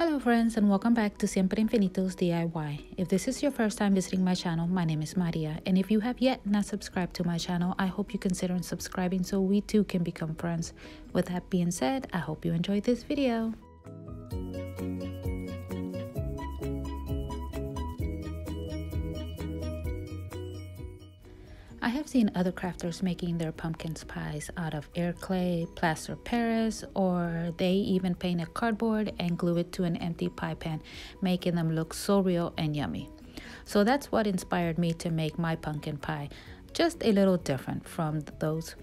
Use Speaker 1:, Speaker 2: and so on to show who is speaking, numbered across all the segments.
Speaker 1: Hello friends, and welcome back to Siempre Infinitos DIY. If this is your first time visiting my channel, my name is Maria, and if you have yet not subscribed to my channel, I hope you consider subscribing so we too can become friends. With that being said, I hope you enjoyed this video. I have seen other crafters making their pumpkin pies out of air clay, plaster Paris, or they even paint a cardboard and glue it to an empty pie pan, making them look so real and yummy. So that's what inspired me to make my pumpkin pie, just a little different from those.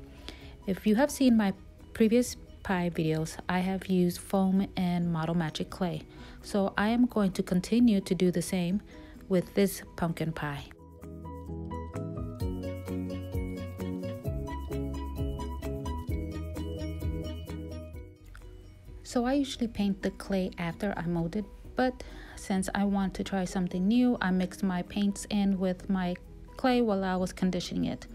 Speaker 1: If you have seen my previous pie videos, I have used foam and model magic clay. So I am going to continue to do the same with this pumpkin pie. So I usually paint the clay after I mold it, but since I want to try something new, I mixed my paints in with my clay while I was conditioning it.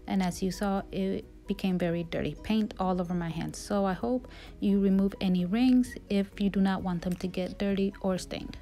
Speaker 1: And as you saw, it became very dirty, paint all over my hands. So I hope you remove any rings if you do not want them to get dirty or stained.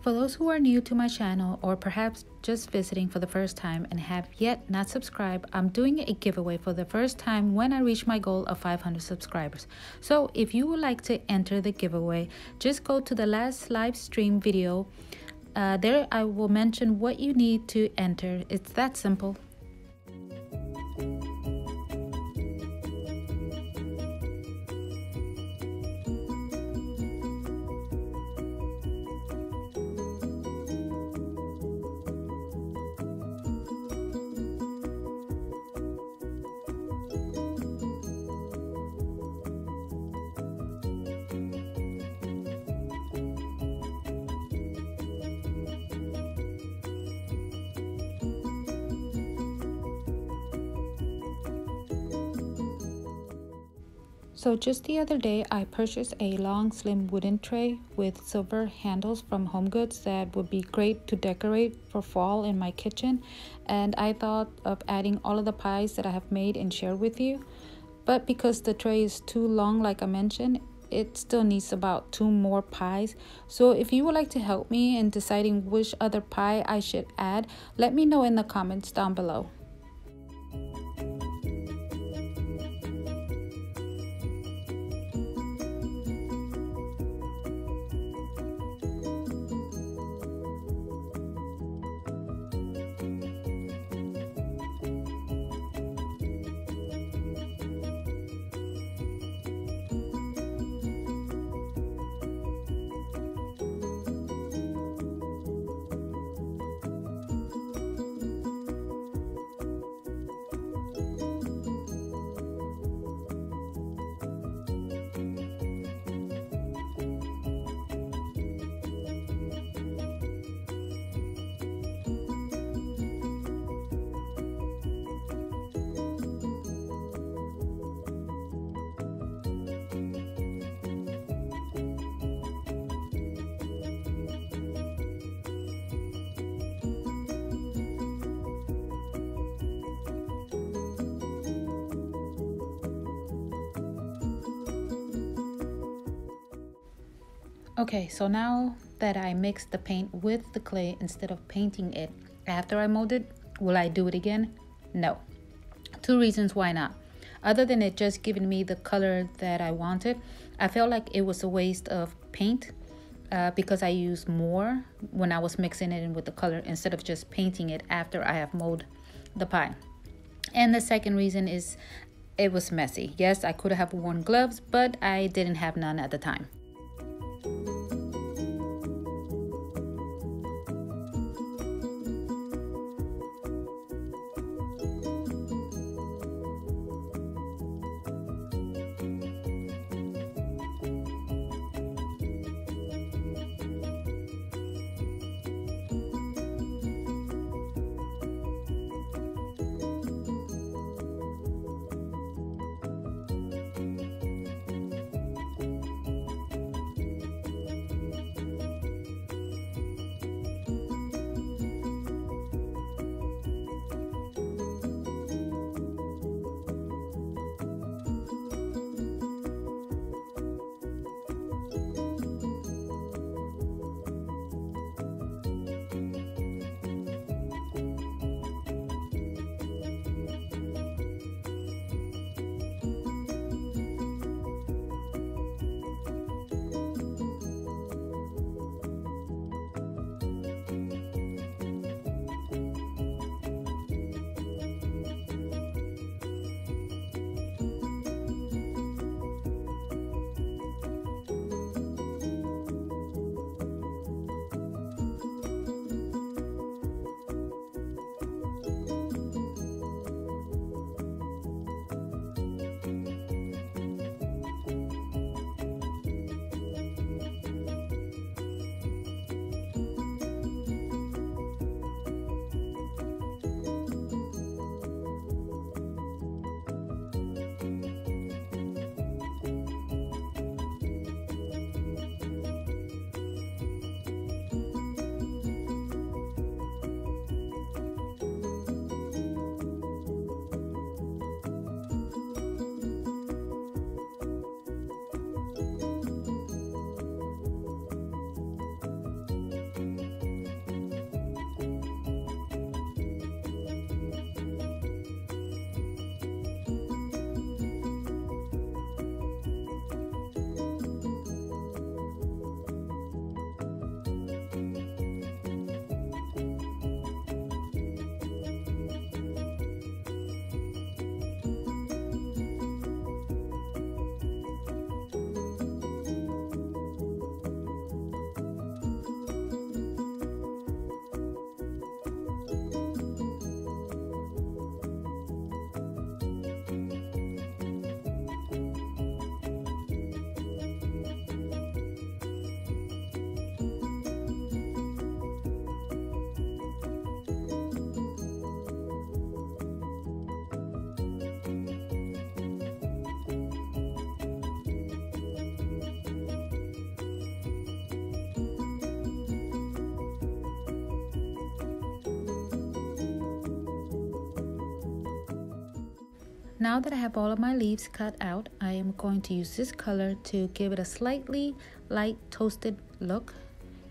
Speaker 1: For those who are new to my channel or perhaps just visiting for the first time and have yet not subscribed, I'm doing a giveaway for the first time when I reach my goal of 500 subscribers. So if you would like to enter the giveaway, just go to the last live stream video. There I will mention what you need to enter. It's that simple. So just the other day, I purchased a long slim wooden tray with silver handles from HomeGoods that would be great to decorate for fall in my kitchen. And I thought of adding all of the pies that I have made and share with you. But because the tray is too long, like I mentioned, it still needs about 2 more pies. So if you would like to help me in deciding which other pie I should add, let me know in the comments down below. Okay, so now that I mixed the paint with the clay instead of painting it after I molded, will I do it again? No. 2 reasons why not. Other than it just giving me the color that I wanted, I felt like it was a waste of paint because I used more when I was mixing it in with the color instead of just painting it after I have molded the pie. And the second reason is it was messy. Yes, I could have worn gloves, but I didn't have none at the time. Now that I have all of my leaves cut out, I am going to use this color to give it a slightly light toasted look.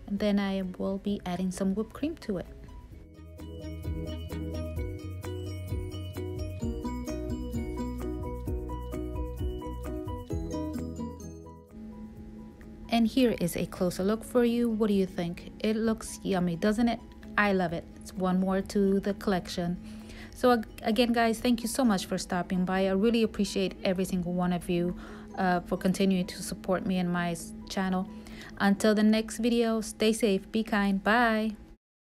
Speaker 1: And then I will be adding some whipped cream to it. And here is a closer look for you. What do you think? It looks yummy, doesn't it? I love it. It's one more to the collection. So again, guys, thank you so much for stopping by. I really appreciate every single one of you for continuing to support me and my channel. Until the next video, stay safe, be kind, bye.